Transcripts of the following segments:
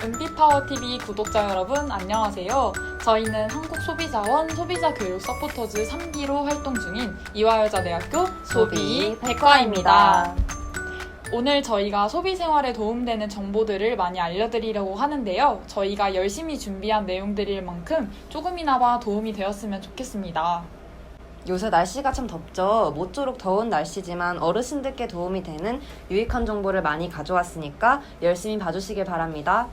은비파워TV 구독자 여러분 안녕하세요. 저희는 한국소비자원 소비자교육 서포터즈 3기로 활동 중인 이화여자대학교 소비백과입니다. 오늘 저희가 소비생활에 도움되는 정보들을 많이 알려드리려고 하는데요. 저희가 열심히 준비한 내용들일 만큼 조금이나마 도움이 되었으면 좋겠습니다. 요새 날씨가 참 덥죠. 모쪼록 더운 날씨지만 어르신들께 도움이 되는 유익한 정보를 많이 가져왔으니까 열심히 봐주시길 바랍니다.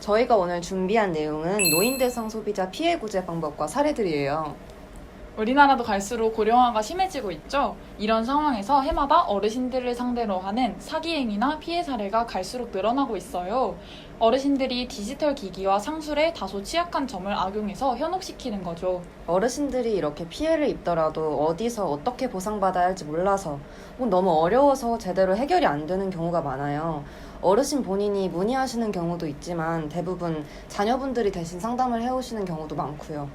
저희가 오늘 준비한 내용은 노인대상 소비자 피해 구제 방법과 사례들이에요. 우리나라도 갈수록 고령화가 심해지고 있죠. 이런 상황에서 해마다 어르신들을 상대로 하는 사기 행위나 피해 사례가 갈수록 늘어나고 있어요. 어르신들이 디지털 기기와 상술에 다소 취약한 점을 악용해서 현혹시키는 거죠. 어르신들이 이렇게 피해를 입더라도 어디서 어떻게 보상받아야 할지 몰라서 너무 어려워서 제대로 해결이 안 되는 경우가 많아요. 어르신 본인이 문의하시는 경우도 있지만 대부분 자녀분들이 대신 상담을 해오시는 경우도 많고요.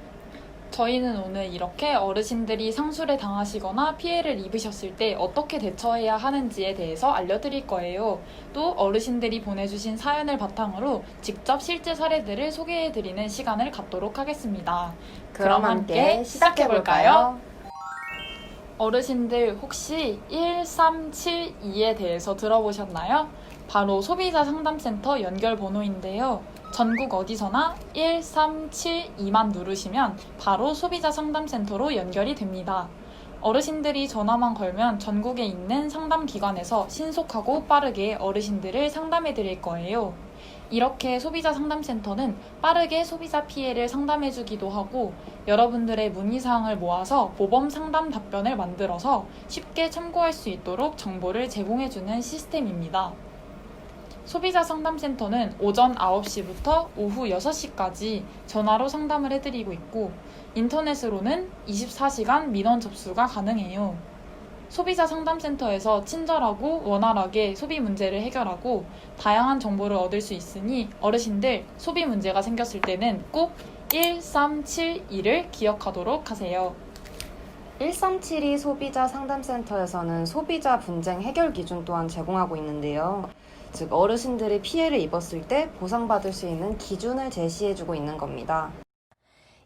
저희는 오늘 이렇게 어르신들이 상술에 당하시거나 피해를 입으셨을 때 어떻게 대처해야 하는지에 대해서 알려드릴 거예요. 또 어르신들이 보내주신 사연을 바탕으로 직접 실제 사례들을 소개해드리는 시간을 갖도록 하겠습니다. 그럼 함께 시작해볼까요? 어르신들 혹시 1372에 대해서 들어보셨나요? 바로 소비자 상담센터 연결 번호인데요. 전국 어디서나 1372만 누르시면 바로 소비자 상담센터로 연결이 됩니다. 어르신들이 전화만 걸면 전국에 있는 상담기관에서 신속하고 빠르게 어르신들을 상담해 드릴 거예요. 이렇게 소비자 상담센터는 빠르게 소비자 피해를 상담해 주기도 하고 여러분들의 문의사항을 모아서 모범 상담 답변을 만들어서 쉽게 참고할 수 있도록 정보를 제공해 주는 시스템입니다. 소비자 상담센터는 오전 9시부터 오후 6시까지 전화로 상담을 해드리고 있고 인터넷으로는 24시간 민원 접수가 가능해요. 소비자 상담센터에서 친절하고 원활하게 소비 문제를 해결하고 다양한 정보를 얻을 수 있으니 어르신들 소비 문제가 생겼을 때는 꼭 1372를 기억하도록 하세요. 1372 소비자 상담센터에서는 소비자 분쟁 해결 기준 또한 제공하고 있는데요. 즉 어르신들이 피해를 입었을 때 보상받을 수 있는 기준을 제시해주고 있는 겁니다.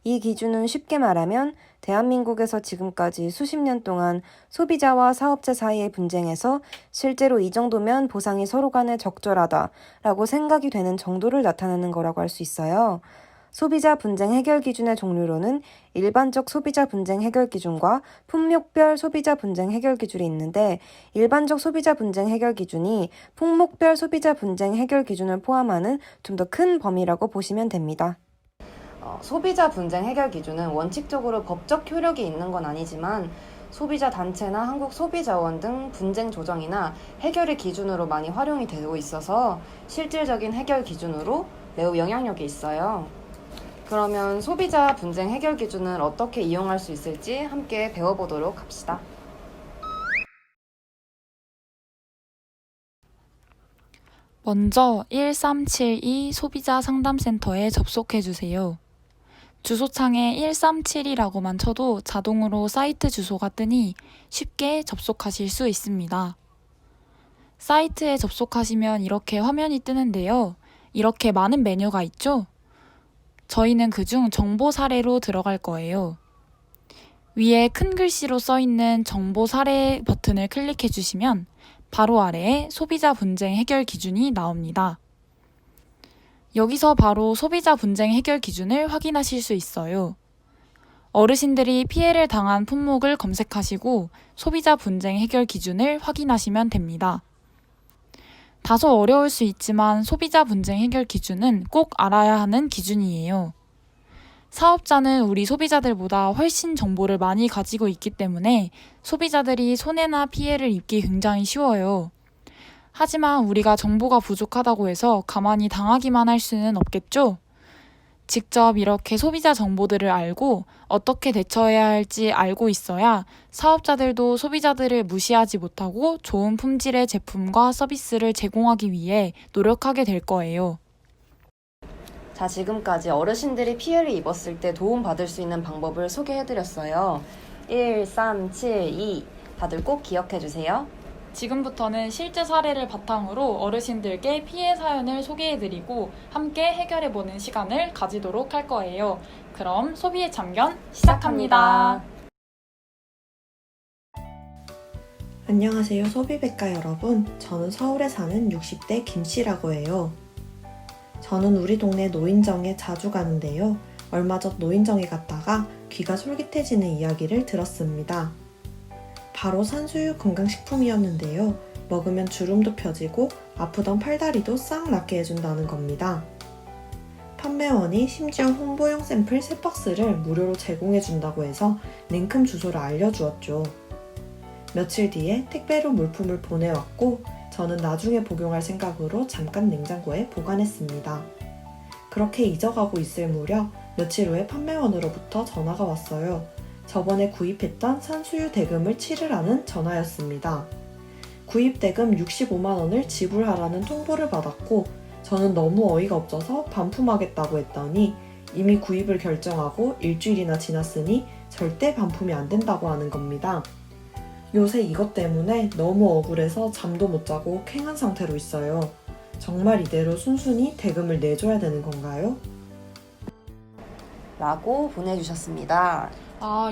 이 기준은 쉽게 말하면 대한민국에서 지금까지 수십 년 동안 소비자와 사업자 사이의 분쟁에서 실제로 이 정도면 보상이 서로 간에 적절하다라고 생각이 되는 정도를 나타내는 거라고 할 수 있어요. 소비자 분쟁 해결 기준의 종류로는 일반적 소비자 분쟁 해결 기준과 품목별 소비자 분쟁 해결 기준이 있는데 일반적 소비자 분쟁 해결 기준이 품목별 소비자 분쟁 해결 기준을 포함하는 좀 더 큰 범위라고 보시면 됩니다. 소비자 분쟁 해결 기준은 원칙적으로 법적 효력이 있는 건 아니지만 소비자 단체나 한국소비자원 등 분쟁 조정이나 해결의 기준으로 많이 활용이 되고 있어서 실질적인 해결 기준으로 매우 영향력이 있어요. 그러면 소비자 분쟁 해결 기준을 어떻게 이용할 수 있을지 함께 배워보도록 합시다. 먼저 1372 소비자 상담센터에 접속해주세요. 주소창에 137이라고만 쳐도 자동으로 사이트 주소가 뜨니 쉽게 접속하실 수 있습니다. 사이트에 접속하시면 이렇게 화면이 뜨는데요. 이렇게 많은 메뉴가 있죠? 저희는 그중 정보 사례로 들어갈 거예요. 위에 큰 글씨로 써있는 정보 사례 버튼을 클릭해 주시면 바로 아래에 소비자 분쟁 해결 기준이 나옵니다. 여기서 바로 소비자 분쟁 해결 기준을 확인하실 수 있어요. 어르신들이 피해를 당한 품목을 검색하시고 소비자 분쟁 해결 기준을 확인하시면 됩니다. 다소 어려울 수 있지만 소비자 분쟁 해결 기준은 꼭 알아야 하는 기준이에요. 사업자는 우리 소비자들보다 훨씬 정보를 많이 가지고 있기 때문에 소비자들이 손해나 피해를 입기 굉장히 쉬워요. 하지만 우리가 정보가 부족하다고 해서 가만히 당하기만 할 수는 없겠죠? 직접 이렇게 소비자 정보들을 알고 어떻게 대처해야 할지 알고 있어야 사업자들도 소비자들을 무시하지 못하고 좋은 품질의 제품과 서비스를 제공하기 위해 노력하게 될 거예요. 자, 지금까지 어르신들이 피해를 입었을 때 도움받을 수 있는 방법을 소개해드렸어요. 1372 다들 꼭 기억해주세요. 지금부터는 실제 사례를 바탕으로 어르신들께 피해 사연을 소개해드리고 함께 해결해보는 시간을 가지도록 할 거예요. 그럼 소비의 참견 시작합니다. 안녕하세요, 소비백과 여러분. 저는 서울에 사는 60대 김씨라고 해요. 저는 우리 동네 노인정에 자주 가는데요. 얼마 전 노인정에 갔다가 귀가 솔깃해지는 이야기를 들었습니다. 바로 산수유 건강식품이었는데요. 먹으면 주름도 펴지고 아프던 팔다리도 싹 낫게 해준다는 겁니다. 판매원이 심지어 홍보용 샘플 3박스를 무료로 제공해준다고 해서 냉큼 주소를 알려주었죠. 며칠 뒤에 택배로 물품을 보내왔고 저는 나중에 복용할 생각으로 잠깐 냉장고에 보관했습니다. 그렇게 잊어가고 있을 무렵 며칠 후에 판매원으로부터 전화가 왔어요. 저번에 구입했던 산수유 대금을 치르라는 전화였습니다. 구입 대금 65만 원을 지불하라는 통보를 받았고 저는 너무 어이가 없어서 반품하겠다고 했더니 이미 구입을 결정하고 일주일이나 지났으니 절대 반품이 안 된다고 하는 겁니다. 요새 이것 때문에 너무 억울해서 잠도 못 자고 쾌한 상태로 있어요. 정말 이대로 순순히 대금을 내줘야 되는 건가요? 라고 보내주셨습니다.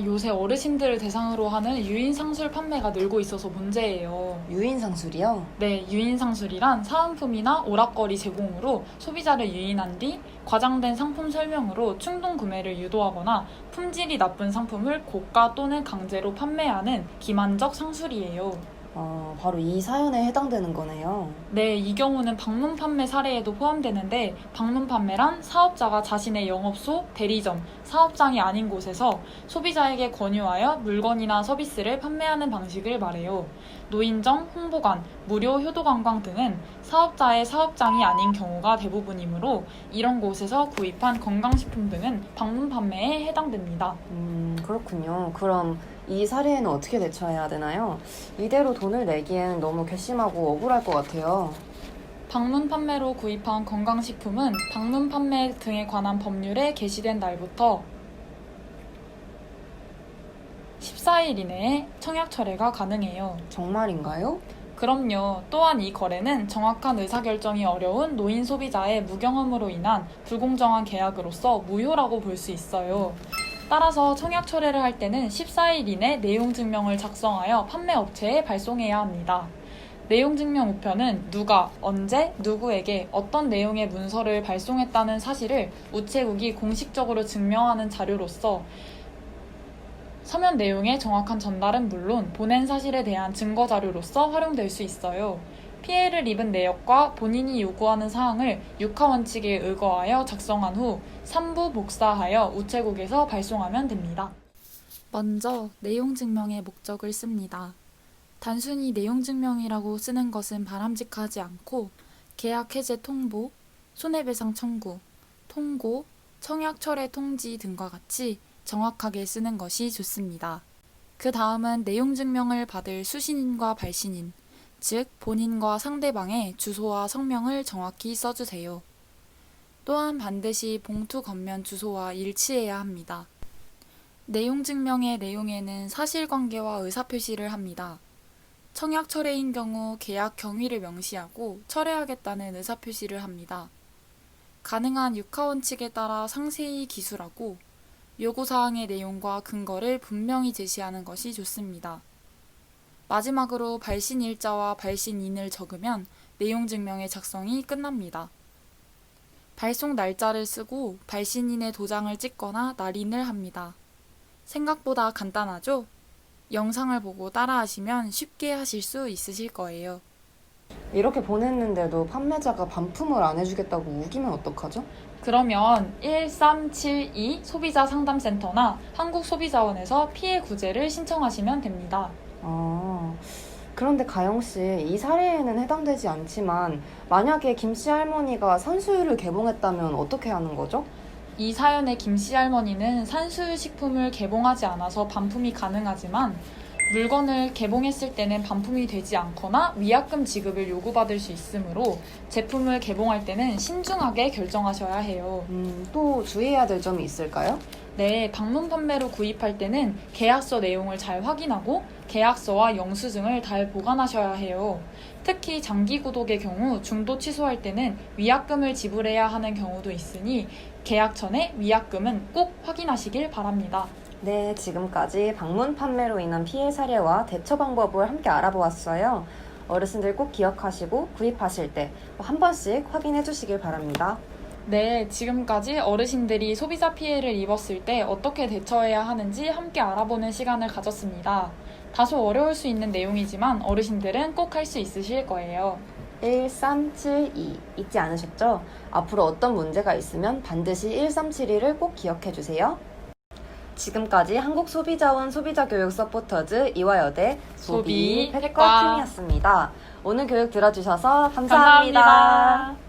요새 어르신들을 대상으로 하는 유인상술 판매가 늘고 있어서 문제예요. 유인상술이요? 네, 유인상술이란 사은품이나 오락거리 제공으로 소비자를 유인한 뒤 과장된 상품 설명으로 충동 구매를 유도하거나 품질이 나쁜 상품을 고가 또는 강제로 판매하는 기만적 상술이에요. 바로 이 사연에 해당되는 거네요. 네, 이 경우는 방문 판매 사례에도 포함되는데 방문 판매란 사업자가 자신의 영업소, 대리점, 사업장이 아닌 곳에서 소비자에게 권유하여 물건이나 서비스를 판매하는 방식을 말해요. 노인정, 홍보관, 무료 효도관광 등은 사업자의 사업장이 아닌 경우가 대부분이므로 이런 곳에서 구입한 건강식품 등은 방문 판매에 해당됩니다. 그렇군요. 그럼 이 사례에는 어떻게 대처해야 되나요? 이대로 돈을 내기엔 너무 괘씸하고 억울할 것 같아요. 방문 판매로 구입한 건강식품은 방문 판매 등에 관한 법률에 게시된 날부터 14일 이내에 청약 철회가 가능해요. 정말인가요? 그럼요. 또한 이 거래는 정확한 의사결정이 어려운 노인 소비자의 무경험으로 인한 불공정한 계약으로서 무효라고 볼 수 있어요. 따라서 청약 철회를 할 때는 14일 이내 내용 증명을 작성하여 판매업체에 발송해야 합니다. 내용 증명 우편은 누가, 언제, 누구에게 어떤 내용의 문서를 발송했다는 사실을 우체국이 공식적으로 증명하는 자료로서 서면 내용의 정확한 전달은 물론 보낸 사실에 대한 증거 자료로서 활용될 수 있어요. 피해를 입은 내역과 본인이 요구하는 사항을 육하 원칙에 의거하여 작성한 후 3부 복사하여 우체국에서 발송하면 됩니다. 먼저 내용 증명의 목적을 씁니다. 단순히 내용 증명이라고 쓰는 것은 바람직하지 않고 계약 해제 통보, 손해배상 청구, 통고, 청약 철회 통지 등과 같이 정확하게 쓰는 것이 좋습니다. 그 다음은 내용 증명을 받을 수신인과 발신인, 즉 본인과 상대방의 주소와 성명을 정확히 써주세요. 또한 반드시 봉투 겉면 주소와 일치해야 합니다. 내용 증명의 내용에는 사실관계와 의사표시를 합니다. 청약 철회인 경우 계약 경위를 명시하고 철회하겠다는 의사표시를 합니다. 가능한 육하 원칙에 따라 상세히 기술하고 요구사항의 내용과 근거를 분명히 제시하는 것이 좋습니다. 마지막으로 발신 일자와 발신인을 적으면 내용 증명의 작성이 끝납니다. 발송 날짜를 쓰고 발신인의 도장을 찍거나 날인을 합니다. 생각보다 간단하죠? 영상을 보고 따라하시면 쉽게 하실 수 있으실 거예요. 이렇게 보냈는데도 판매자가 반품을 안 해주겠다고 우기면 어떡하죠? 그러면 1372 소비자 상담센터나 한국소비자원에서 피해 구제를 신청하시면 됩니다. 그런데 가영씨, 이 사례에는 해당되지 않지만 만약에 김씨 할머니가 산수유를 개봉했다면 어떻게 하는 거죠? 이 사연의 김씨 할머니는 산수유 식품을 개봉하지 않아서 반품이 가능하지만 물건을 개봉했을 때는 반품이 되지 않거나 위약금 지급을 요구받을 수 있으므로 제품을 개봉할 때는 신중하게 결정하셔야 해요. 또 주의해야 될 점이 있을까요? 네, 방문 판매로 구입할 때는 계약서 내용을 잘 확인하고 계약서와 영수증을 잘 보관하셔야 해요. 특히 장기 구독의 경우 중도 취소할 때는 위약금을 지불해야 하는 경우도 있으니 계약 전에 위약금은 꼭 확인하시길 바랍니다. 네, 지금까지 방문 판매로 인한 피해 사례와 대처 방법을 함께 알아보았어요. 어르신들 꼭 기억하시고 구입하실 때 한 번씩 확인해 주시길 바랍니다. 네, 지금까지 어르신들이 소비자 피해를 입었을 때 어떻게 대처해야 하는지 함께 알아보는 시간을 가졌습니다. 다소 어려울 수 있는 내용이지만 어르신들은 꼭 할 수 있으실 거예요. 1372 잊지 않으셨죠? 앞으로 어떤 문제가 있으면 반드시 1372를 꼭 기억해 주세요. 지금까지 한국소비자원 소비자교육 서포터즈 이화여대 소비 소비 팩과 팩과 팀이었습니다. 오늘 교육 들어주셔서 감사합니다.